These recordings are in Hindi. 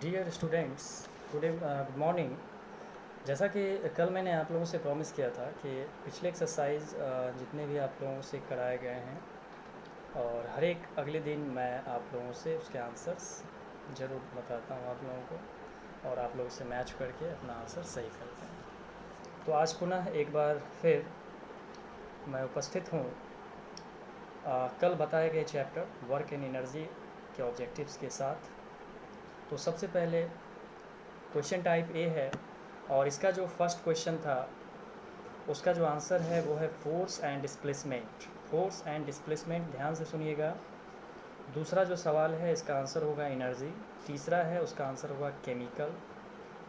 Dear students, today good morning. जैसा कि कल मैंने आप लोगों से प्रॉमिस किया था कि पिछले एक्सरसाइज जितने भी आप लोगों से कराए गए हैं और हर एक अगले दिन मैं आप लोगों से उसके आंसर्स ज़रूर बताता हूँ आप लोगों को, और आप लोग से मैच करके अपना आंसर सही करते हैं। तो आज पुनः एक बार फिर मैं उपस्थित हूँ कल बताए गए चैप्टर वर्क एंड एनर्जी के ऑब्जेक्टिव्स के साथ। तो सबसे पहले क्वेश्चन टाइप ए है, और इसका जो फर्स्ट क्वेश्चन था उसका जो आंसर है वो है force and displacement. Force and displacement, ध्यान से सुनिएगा। दूसरा जो सवाल है इसका आंसर होगा एनर्जी। तीसरा है उसका आंसर होगा केमिकल।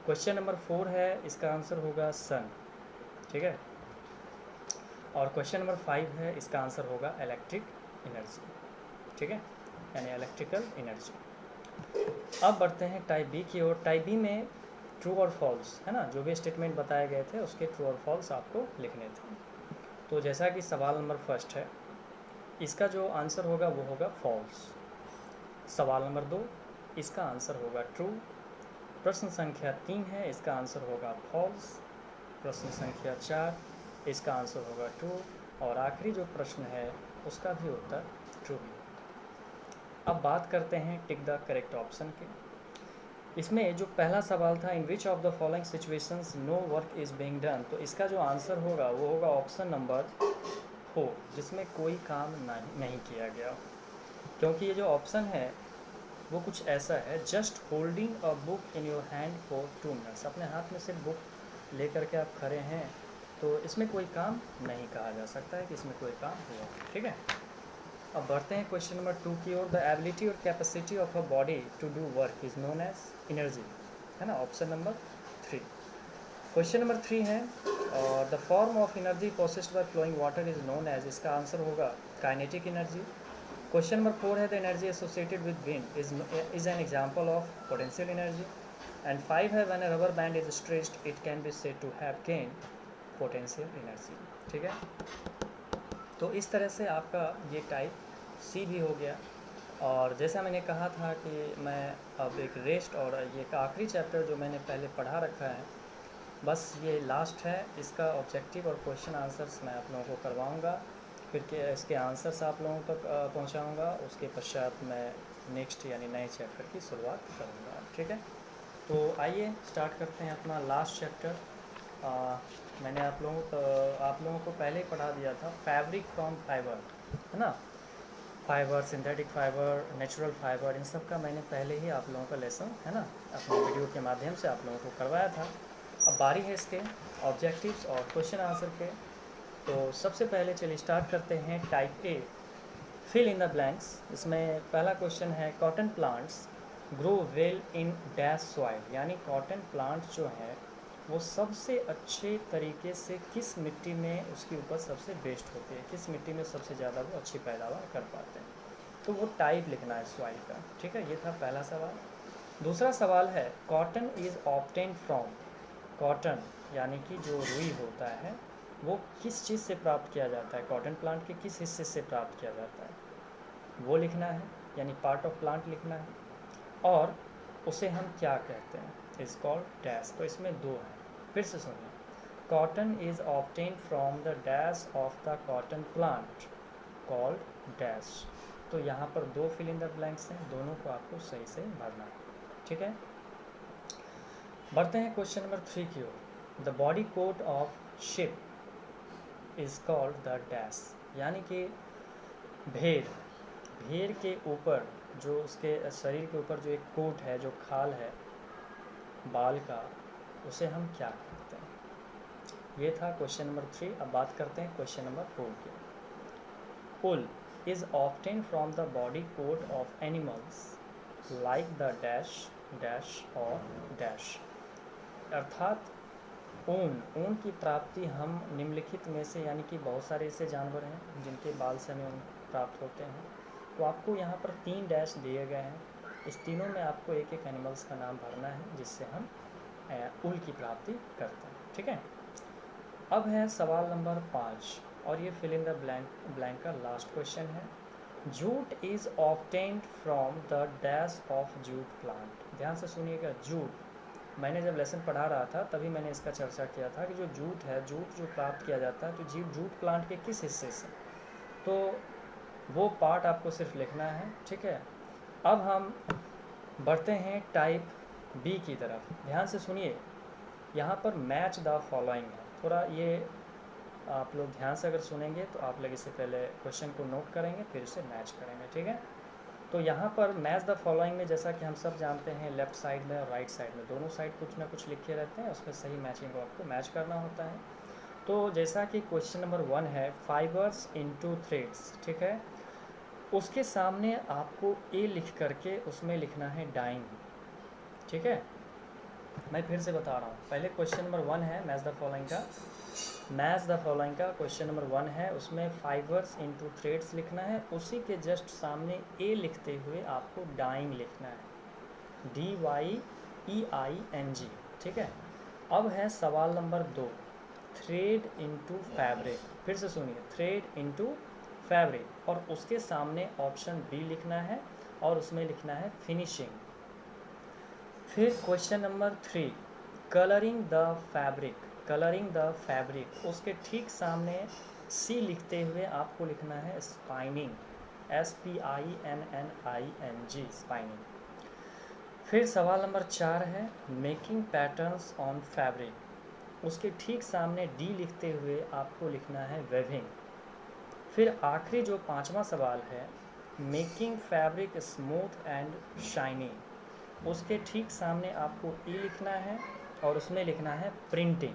क्वेश्चन नंबर 4 है, इसका आंसर होगा सन। ठीक है। और क्वेश्चन नंबर 5 है, इसका आंसर होगा इलेक्ट्रिक एनर्जी। ठीक है, यानी इलेक्ट्रिकल एनर्जी। अब बढ़ते हैं टाइप बी की ओर। टाइप बी में ट्रू और फॉल्स है ना, जो भी स्टेटमेंट बताए गए थे उसके ट्रू और फॉल्स आपको लिखने थे। तो जैसा कि सवाल नंबर फर्स्ट है, इसका जो आंसर होगा वो होगा फॉल्स। सवाल नंबर 2, इसका आंसर होगा ट्रू। प्रश्न संख्या 3 है, इसका आंसर होगा फॉल्स। प्रश्न संख्या 4, इसका आंसर होगा ट्रू। और आखिरी जो प्रश्न है उसका भी उत्तर ट्रू। अब बात करते हैं टिक द करेक्ट ऑप्शन के। इसमें जो पहला सवाल था, in which of the following situations no work is being done, तो इसका जो आंसर होगा वो होगा ऑप्शन नंबर 4, जिसमें कोई काम नहीं किया गया। क्योंकि ये जो ऑप्शन है वो कुछ ऐसा है, just holding a book in your hand for 2 minutes. अपने हाथ में से बुक लेकर के आप खड़े हैं, तो इसमें कोई काम नहीं कहा जा सकता है कि इसमें कोई काम हुआ। ठीक है। अब बढ़ते हैं क्वेश्चन नंबर 2 की ओर। द एबिलिटी और capacity of a body to do work is known as energy, है ना, ऑप्शन नंबर 3। क्वेश्चन नंबर 3 है, और the form of energy processed by flowing water is known as, इसका आंसर होगा काइनेटिक एनर्जी। क्वेश्चन नंबर 4 है, the energy associated with wind is an example of potential energy. And 5 है, when a rubber band is stretched it can be said to have gain potential energy. ठीक है। तो इस तरह से आपका ये टाइप सी भी हो गया। और जैसा मैंने कहा था कि मैं अब एक रेस्ट, और ये आखिरी चैप्टर जो मैंने पहले पढ़ा रखा है, बस ये लास्ट है। इसका ऑब्जेक्टिव और क्वेश्चन आंसर्स मैं आप लोगों को करवाऊँगा, फिर के इसके आंसर्स आप लोगों तक पहुँचाऊँगा। उसके पश्चात मैं नेक्स्ट यानी नए चैप्टर की शुरुआत करूँगा। ठीक है। तो आइए स्टार्ट करते हैं अपना लास्ट चैप्टर। मैंने आप लोगों को पहले ही पढ़ा दिया था, फैब्रिक फ्रॉम फाइबर, है ना। Fibre, synthetic fibre, natural fibre, इन सब का मैंने पहले ही आप लोगों का लेसन, है ना, अपने वीडियो के माध्यम से आप लोगों को करवाया था। अब बारी है इसके ऑब्जेक्टिव्स और क्वेश्चन आंसर के। तो सबसे पहले चलिए स्टार्ट करते हैं type A, fill in the blanks. इसमें पहला क्वेश्चन है, cotton plants grow well in dash soil, यानी कॉटन प्लांट्स जो है वो सबसे अच्छे तरीके से किस मिट्टी में उसकी उपज सबसे बेस्ट होती है, किस मिट्टी में सबसे ज़्यादा वो अच्छी पैदावार कर पाते हैं। तो वो टाइप लिखना है सॉइल का। ठीक है, ये था पहला सवाल। दूसरा सवाल है, cotton is obtain from, cotton यानी कि जो रुई होता है वो किस चीज़ से प्राप्त किया जाता है, कॉटन प्लांट के किस हिस्से से प्राप्त किया जाता है, वो लिखना है, यानी पार्ट ऑफ प्लांट लिखना है। और उसे हम क्या कहते हैं, इज़ कॉल्ड डैश। तो इसमें दो हैं, फिर से सुनिए, cotton is obtain from the dash of the cotton plant called dash. तो यहाँ पर दो फिल इन द ब्लैंक्स हैं, दोनों को आपको सही से भरना है। ठीक है। बढ़ते हैं क्वेश्चन नंबर 3 की ओर। The body coat of ship is called the dash, यानी कि भेड़, भेड़ के ऊपर जो उसके शरीर के ऊपर जो एक कोट है, जो खाल है बाल का, उसे हम क्या कहते हैं। ये था क्वेश्चन नंबर 3। अब बात करते हैं क्वेश्चन नंबर 4 की। Wool is obtained from the body coat of animals like the dash dash or dash, अर्थात ऊन की प्राप्ति हम निम्नलिखित में से, यानी कि बहुत सारे ऐसे जानवर हैं जिनके बाल से हमें ऊन प्राप्त होते हैं। तो आपको यहाँ पर 3 डैश दिए गए हैं, इस तीनों में आपको एक एक एनिमल्स का नाम भरना है जिससे हम ऊल की प्राप्ति करते हैं। ठीक है। अब है सवाल नंबर 5, और ये फिल इन द ब्लैंक का लास्ट क्वेश्चन है। Jute is obtained from the dash of jute plant. ध्यान से सुनिएगा, जूट, मैंने जब लेसन पढ़ा रहा था तभी मैंने इसका चर्चा किया था कि जो जूट है, जूट जो प्राप्त किया जाता है तो जूट प्लांट के किस हिस्से से, तो वो पार्ट आपको सिर्फ लिखना है। ठीक है, अब हम बढ़ते हैं टाइप बी की तरफ। ध्यान से सुनिए, यहाँ पर मैच द फॉलोइंग है, थोड़ा ये आप लोग ध्यान से अगर सुनेंगे तो आप लोग इससे पहले क्वेश्चन को नोट करेंगे फिर उसे मैच करेंगे। ठीक है, तो यहाँ पर मैच द फॉलोइंग में जैसा कि हम सब जानते हैं लेफ़्ट साइड में और राइट साइड में दोनों साइड कुछ ना कुछ लिखे रहते हैं, उसमें सही मैचिंग को आपको मैच करना होता है। तो जैसा कि क्वेश्चन नंबर 1 है फाइबर्स इनटू थ्रेड्स, ठीक है, उसके सामने आपको ए लिख करके उसमें लिखना है डाइंग। ठीक है, मैं फिर से बता रहा हूँ, पहले क्वेश्चन नंबर 1 है मैच द फॉलोइंग का, मैच द फॉलोइंग का क्वेश्चन नंबर 1 है, उसमें फाइबर्स इनटू थ्रेड्स लिखना है, उसी के जस्ट सामने ए लिखते हुए आपको डाइंग लिखना है, DYEING। ठीक है, अब है सवाल नंबर 2, थ्रेड इनटू फैब्रिक। फिर से सुनिए, थ्रेड इनटू फैब्रिक, और उसके सामने ऑप्शन बी लिखना है और उसमें लिखना है फिनिशिंग। फिर question number 3, colouring the fabric, colouring the fabric, उसके ठीक सामने सी लिखते हुए आपको लिखना है स्पाइनिंग, SPINNING, स्पाइनिंग। फिर सवाल नंबर 4 है मेकिंग पैटर्न्स ऑन फैब्रिक, उसके ठीक सामने डी लिखते हुए आपको लिखना है वेविंग। फिर आखिरी जो 5वां सवाल है making fabric smooth and shiny, उसके ठीक सामने आपको ई लिखना है और उसमें लिखना है प्रिंटिंग।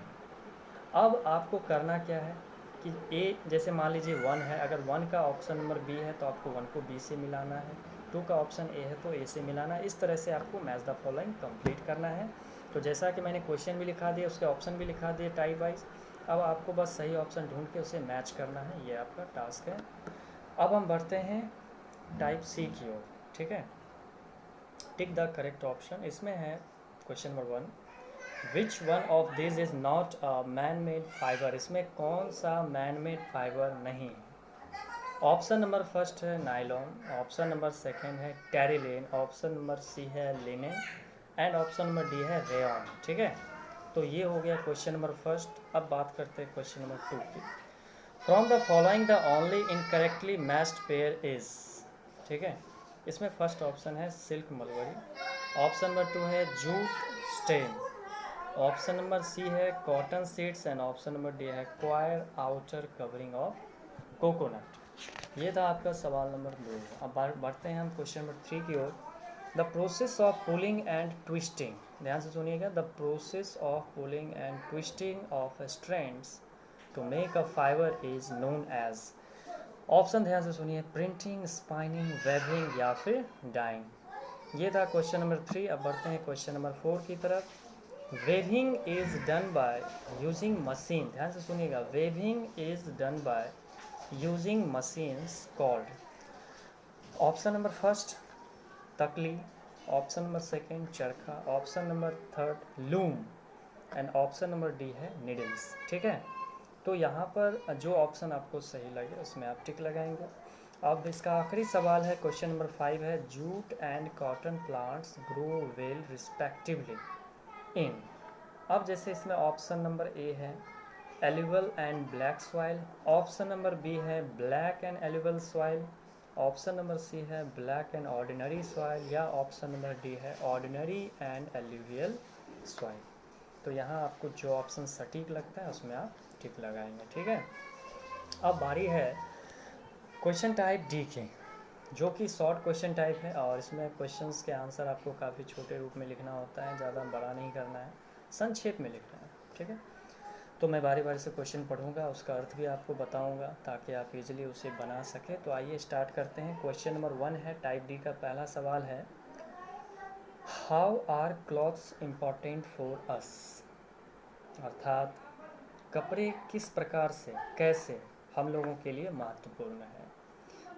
अब आपको करना क्या है कि ए, जैसे मान लीजिए 1 है, अगर 1 का ऑप्शन नंबर बी है तो आपको 1 को बी से मिलाना है, 2 का ऑप्शन ए है तो ए से मिलाना है, इस तरह से आपको मैच द फॉलोइंग कंप्लीट करना है। तो जैसा कि मैंने क्वेश्चन भी लिखा दिया, उसके ऑप्शन भी लिखा दिए टाइप वाइज, अब आपको बस सही ऑप्शन ढूंढ के उसे मैच करना है, ये आपका टास्क है। अब हम बढ़ते हैं टाइप सी की ओर। ठीक है, टिक द करेक्ट ऑप्शन, इसमें है question number 1, which one of this is not a man made fibre, इसमें कौन सा मैन मेड फाइबर नहीं है। ऑप्शन नंबर फर्स्ट है नाइलॉन, ऑप्शन नंबर सेकंड है टेरिलेन, ऑप्शन नंबर सी है linen and option number D है रेयॉन। ठीक है, तो ये हो गया क्वेश्चन नंबर फर्स्ट। अब बात करते हैं क्वेश्चन नंबर 2 की। From the following the only incorrectly matched pair is, ठीक है, इसमें फर्स्ट ऑप्शन है सिल्क मलबरी, ऑप्शन नंबर 2 है jute stem, option number C है cotton seeds and option number D है coir outer covering of coconut. ये था आपका सवाल नंबर 2। अब बढ़ते हैं हम क्वेश्चन नंबर 3 की ओर। The process of pulling and twisting, ध्यान से सुनिएगा, the process of pulling and twisting of strands to make a fibre is known as, option ध्यान से सुनिए, प्रिंटिंग, स्पाइनिंग, वेविंग या फिर डाइंग। ये था क्वेश्चन नंबर 3। अब बढ़ते हैं क्वेश्चन नंबर 4 की तरफ। Weaving is done by using machine, ध्यान से सुनिएगा, weaving is done by using machines called, option number first तकली, ऑप्शन नंबर सेकंड चरखा, option number third loom and option number D है निडल्स। ठीक है, तो यहाँ पर जो ऑप्शन आपको सही लगे उसमें आप टिक लगाएंगे। अब इसका आखिरी सवाल है क्वेश्चन नंबर 5 है jute and cotton plants grow well respectively in, अब जैसे इसमें ऑप्शन नंबर ए है alluvial and black soil, option number B है black and alluvial soil, option number C है ब्लैक एंड ऑर्डिनरी सॉइल या ऑप्शन नंबर डी है ऑर्डिनरी एंड एल्यूवियल सॉइल। तो यहाँ आपको जो ऑप्शन सटीक लगता है उसमें आप टिक लगाएंगे। ठीक है, अब बारी है क्वेश्चन टाइप डी की, जो कि शॉर्ट क्वेश्चन टाइप है और इसमें क्वेश्चंस के आंसर आपको काफ़ी छोटे रूप में लिखना होता है, ज़्यादा बड़ा नहीं करना है, संक्षेप में लिखना है। ठीक है, तो मैं बारी बारी से क्वेश्चन पढ़ूंगा, उसका अर्थ भी आपको बताऊंगा ताकि आप इजीली उसे बना सकें। तो आइए स्टार्ट करते हैं। क्वेश्चन नंबर 1 है टाइप डी का, पहला सवाल है how are clothes important for us, अर्थात कपड़े किस प्रकार से, कैसे हम लोगों के लिए महत्वपूर्ण है,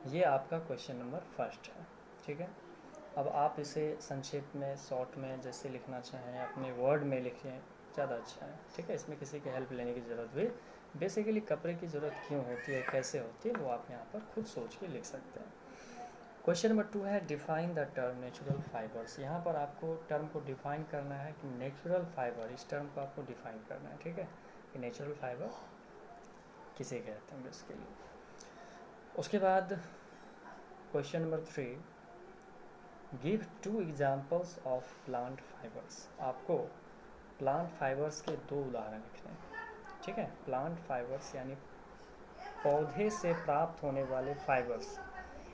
ये आपका क्वेश्चन नंबर फर्स्ट है। ठीक है, अब आप इसे संक्षेप में, शॉर्ट में जैसे लिखना चाहें, अपने वर्ड में लिखें, ज़्यादा अच्छा है। ठीक है, इसमें किसी की हेल्प लेने की ज़रूरत भी, बेसिकली कपड़े की ज़रूरत क्यों होती है, कैसे होती है, वो आप यहाँ पर खुद सोच के लिख सकते हैं। क्वेश्चन नंबर 2 है define the term natural fibres. यहाँ पर आपको टर्म को डिफाइन करना है कि नेचुरल फाइबर, इस टर्म को आपको डिफाइन करना है, ठीक है, कि नेचुरल फाइबर किसे कहते हैं बेसिकली। उसके बाद question number 3, give 2 examples of plant fibres. आपको प्लांट फाइबर्स के 2 उदाहरण लिखने हैं, ठीक है। प्लांट फाइबर्स यानी पौधे से प्राप्त होने वाले फाइबर्स,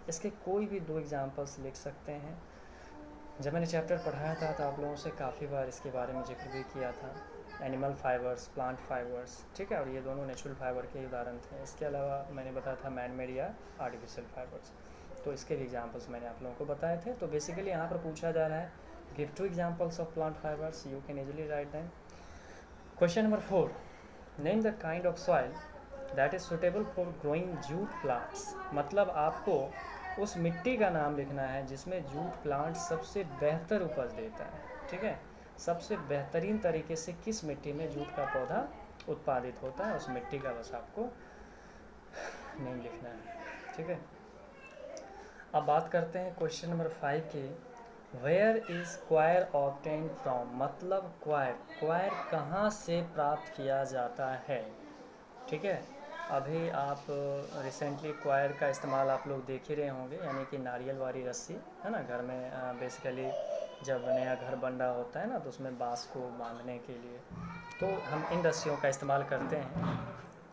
इसके कोई भी 2 एग्जांपल्स लिख सकते हैं। जब मैंने चैप्टर पढ़ाया था तो आप लोगों से काफ़ी बार इसके बारे में जिक्र भी किया था, एनिमल फाइबर्स, प्लांट फाइबर्स, ठीक है, और ये दोनों नेचुरल फाइबर के उदाहरण थे। इसके अलावा मैंने बताया था मैन मेड या आर्टिफिशियल फाइबर्स, तो इसके भी एग्जांपल्स मैंने आप लोगों को बताए थे। तो बेसिकली यहाँ पर पूछा जा रहा है give 2 examples of plant fibres, you can easily write them. Question number 4, name the kind of soil that is suitable for growing jute plants. मतलब आपको उस मिट्टी का नाम लिखना है जिसमें जूट प्लांट सबसे बेहतर उपज देता है, ठीक है। सबसे बेहतरीन तरीके से किस मिट्टी में जूट का पौधा उत्पादित होता है, उस मिट्टी का बस आपको नेम लिखना है, ठीक है। अब बात करते हैं क्वेश्चन नंबर 5 की, where is coir obtained from. मतलब क्वायर कहाँ से प्राप्त किया जाता है, ठीक है। अभी आप रिसेंटली क्वायर का इस्तेमाल आप लोग देख ही रहे होंगे, यानी कि नारियल वाली रस्सी, है ना, घर में बेसिकली जब नया घर बन रहा होता है ना तो उसमें बांस को बांधने के लिए तो हम इन रस्सियों का इस्तेमाल करते हैं।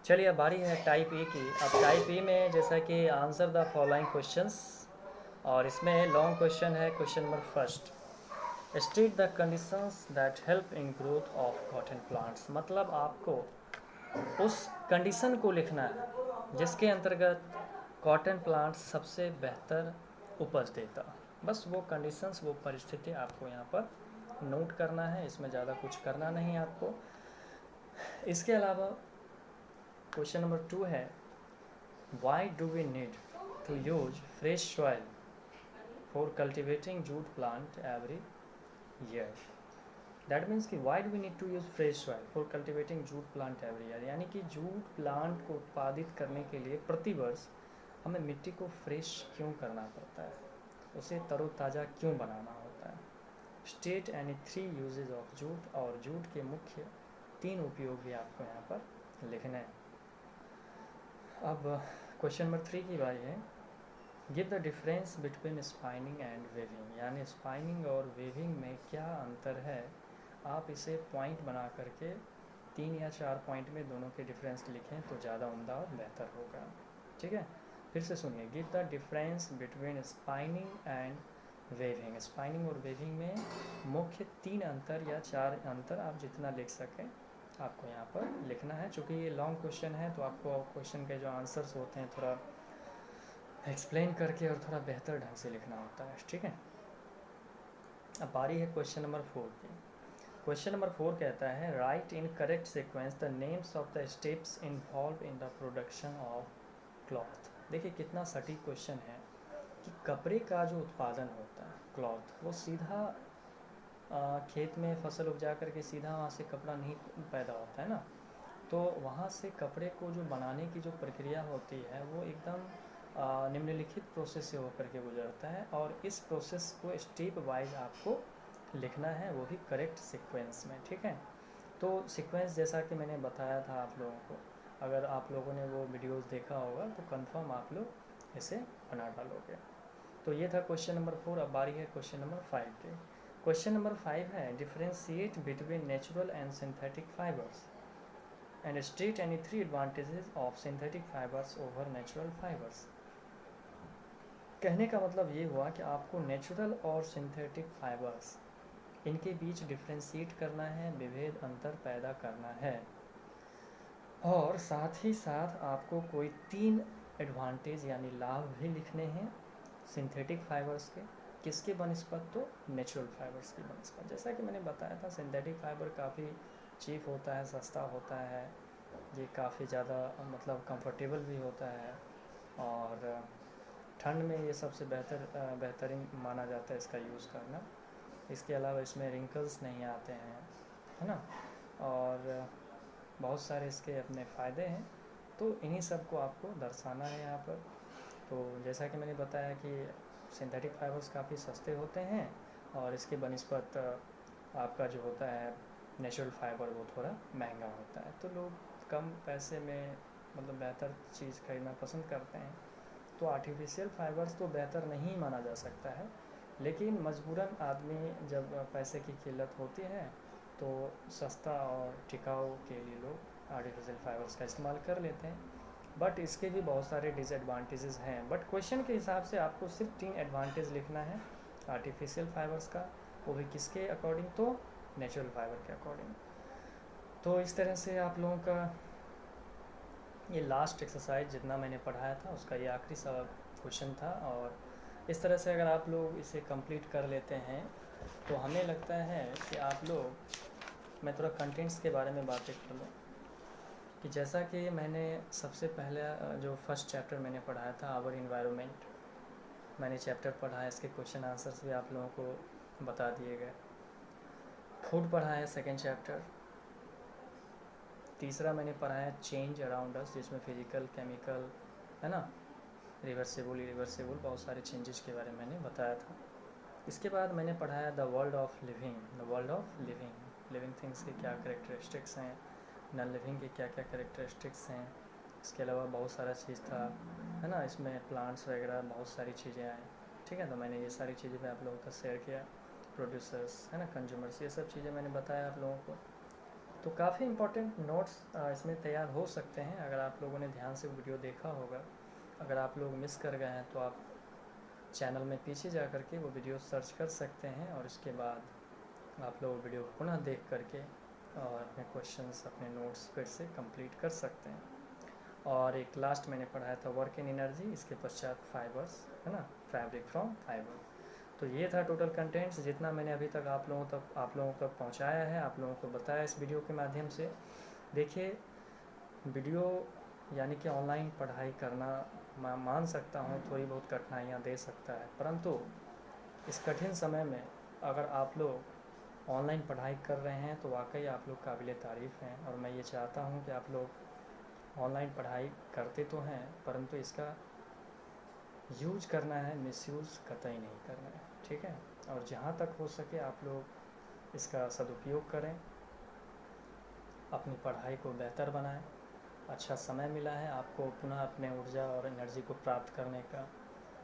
चलिए अब बारी है टाइप ए की। अब टाइप ए में जैसा कि आंसर द फॉलोइंग क्वेश्चंस, और इसमें लॉन्ग क्वेश्चन है। Question number first, state the conditions that help in growth of cotton plants. मतलब आपको उस कंडीशन को लिखना है जिसके अंतर्गत कॉटन प्लांट सबसे बेहतर उपज देता। बस वो कंडीशंस, वो परिस्थिति आपको यहाँ पर नोट करना है, इसमें ज़्यादा कुछ करना नहीं आपको। इसके अलावा क्वेश्चन नंबर 2 है, why do we need to use fresh soil for cultivating jute plant every year. That means कि why do we need to use fresh soil for cultivating jute plant every year, यानी कि जूट प्लांट को उत्पादित करने के लिए प्रतिवर्ष हमें मिट्टी को फ्रेश क्यों करना पड़ता है, उसे तरोताज़ा क्यों बनाना होता है। State any 3 uses of jute, और जूट के मुख्य 3 उपयोग भी आपको यहाँ पर लिखने हैं। अब क्वेश्चन नंबर 3 की बारी है, give the difference between spinning and weaving. यानी स्पाइनिंग और वेविंग में क्या अंतर है, आप इसे पॉइंट बना करके 3 या 4 पॉइंट में दोनों के डिफरेंस लिखें तो ज़्यादा उम्दा और बेहतर होगा, ठीक है। फिर से सुनिए, give the difference between spinning and weaving. Spinning और वेविंग में मुख्य 3 अंतर या 4 अंतर, आप जितना लिख सकें आपको यहाँ पर लिखना है। चूँकि ये लॉन्ग क्वेश्चन है तो आपको क्वेश्चन के जो आंसर्स होते हैं थोड़ा एक्सप्लेन करके और थोड़ा बेहतर ढंग से लिखना होता है, ठीक है। अब बारी है क्वेश्चन नंबर 4 की। क्वेश्चन नंबर 4 कहता है, right in correct sequence the names of the steps involve in the production of cloth. देखिए कितना सटीक क्वेश्चन है कि कपड़े का जो उत्पादन होता है, क्लॉथ, वो सीधा खेत में फसल उपजा करके सीधा वहाँ से कपड़ा नहीं पैदा होता है ना, तो वहाँ से कपड़े को जो बनाने की जो प्रक्रिया होती है वो एकदम निम्नलिखित प्रोसेस से होकर के गुजरता है, और इस प्रोसेस को स्टेप वाइज आपको लिखना है, वो भी करेक्ट सीक्वेंस में, ठीक है। तो सीक्वेंस जैसा कि मैंने बताया था आप लोगों को, अगर आप लोगों ने वो वीडियोस देखा होगा तो कंफर्म आप लोग इसे बना डालोगे। तो ये था क्वेश्चन नंबर 4। अब बारी है क्वेश्चन नंबर 5 की। क्वेश्चन नंबर 5 है, differentiate between natural and synthetic fibres and state any 3 advantages of synthetic fibres over natural fibres. कहने का मतलब ये हुआ कि आपको नेचुरल और सिंथेटिक फाइबर्स, इनके बीच डिफ्रेंशिएट करना है, विभेद अंतर पैदा करना है, और साथ ही साथ आपको कोई 3 एडवांटेज यानी लाभ भी लिखने हैं सिंथेटिक फाइबर्स के। किसके बनस्पत, तो नेचुरल फाइबर्स की बनस्पत। जैसा कि मैंने बताया था सिंथेटिक फाइबर काफ़ी चीप होता है, सस्ता होता है, ये काफ़ी ज़्यादा मतलब कंफर्टेबल भी होता है, और ठंड में ये सबसे बेहतरीन माना जाता है इसका यूज़ करना। इसके अलावा इसमें रिंकल्स नहीं आते हैं, है ना, और बहुत सारे इसके अपने फ़ायदे हैं। तो इन्हीं सब को आपको दर्शाना है यहाँ पर। तो जैसा कि मैंने बताया कि सिंथेटिक फाइबर्स काफ़ी सस्ते होते हैं और इसके बनिस्बत आपका जो होता है नेचुरल फाइबर वो थोड़ा महंगा होता है। तो लोग कम पैसे में मतलब बेहतर चीज़ खरीदना पसंद करते हैं। तो आर्टिफिशियल फाइबर्स तो बेहतर नहीं माना जा सकता है, लेकिन मजबूरन आदमी जब पैसे की किल्लत होती है तो सस्ता और टिकाऊ के लिए लोग आर्टिफिशियल फाइबर्स का इस्तेमाल कर लेते हैं। बट इसके भी बहुत सारे डिसएडवांटेजेस हैं। बट क्वेश्चन के हिसाब से आपको सिर्फ 3 एडवांटेज लिखना है आर्टिफिशियल फाइबर्स का, वो भी किसके अकॉर्डिंग, तो नेचुरल फाइबर के अकॉर्डिंग। तो इस तरह से आप लोगों का ये लास्ट एक्सरसाइज जितना मैंने पढ़ाया था उसका ये आखिरी सब क्वेश्चन था। और इस तरह से अगर आप लोग इसे कंप्लीट कर लेते हैं तो हमें लगता है कि आप लोग, मैं थोड़ा कंटेंट्स के बारे में बातें कर लूँ कि जैसा कि मैंने सबसे पहले जो फर्स्ट चैप्टर मैंने पढ़ाया था आवर इन्वायरमेंट, मैंने चैप्टर पढ़ा है, इसके क्वेश्चन आंसर्स भी आप लोगों को बता दिए गए। फूड पढ़ा है सेकेंड चैप्टर। तीसरा मैंने पढ़ा है चेंज अराउंड अस, जिसमें फिजिकल, केमिकल, है ना, रिवर्सिबल, इरिवर्सिबल, बहुत सारे चेंजेस के बारे में मैंने बताया था। इसके बाद मैंने पढ़ाया the world of living, the world of living, living things के क्या करेक्टरिस्टिक्स हैं, नॉन लिविंग के क्या क्या करेक्टरिस्टिक्स हैं। इसके अलावा बहुत सारा चीज़ था, है ना, इसमें प्लांट्स वगैरह बहुत सारी चीज़ें आई। ठीक है, तो मैंने ये सारी चीज़ें मैं आप लोगों का शेयर किया। प्रोड्यूसर्स, है ना, कंज्यूमर्स, ये सब चीज़ें मैंने बताया आप लोगों को। तो काफ़ी इंपॉर्टेंट नोट्स इसमें तैयार हो सकते हैं अगर आप लोगों ने ध्यान से वीडियो देखा होगा। अगर आप लोग मिस कर गए हैं तो आप चैनल में पीछे जा कर के वो वीडियो सर्च कर सकते हैं और इसके बाद आप लोग वीडियो पुनः देख करके और अपने क्वेश्चंस, अपने नोट्स फिर से कंप्लीट कर सकते हैं। और एक लास्ट मैंने पढ़ाया था वर्क इन एनर्जी, इसके पश्चात फाइबर्स, है ना, फैब्रिक फ्रॉम फाइबर। तो ये था टोटल कंटेंट्स जितना मैंने अभी तक आप लोगों तक पहुंचाया है, आप लोगों को बताया इस वीडियो के माध्यम से। देखिए, वीडियो यानी कि ऑनलाइन पढ़ाई करना मैं मान सकता हूँ थोड़ी बहुत कठिनाइयाँ दे सकता है, परंतु इस कठिन समय में अगर आप लोग ऑनलाइन पढ़ाई कर रहे हैं तो वाकई आप लोग काबिल तारीफ़ हैं। और मैं ये चाहता हूँ कि आप लोग ऑनलाइन पढ़ाई करते तो हैं परंतु इसका यूज करना है, मिसयूज़ कतई नहीं करना है। ठीक है, और जहाँ तक हो सके आप लोग इसका सदुपयोग करें, अपनी पढ़ाई को बेहतर बनाएं। अच्छा समय मिला है आपको पुनः अपने ऊर्जा और एनर्जी को प्राप्त करने का।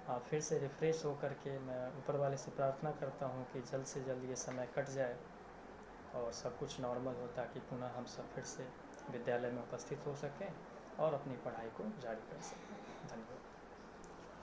आप फिर से रिफ़्रेश हो कर के, मैं ऊपर वाले से प्रार्थना करता हूँ कि जल्द से जल्द ये समय कट जाए और सब कुछ नॉर्मल हो, ताकि पुनः हम सब फिर से विद्यालय में उपस्थित हो सकें और अपनी पढ़ाई को जारी कर सकें।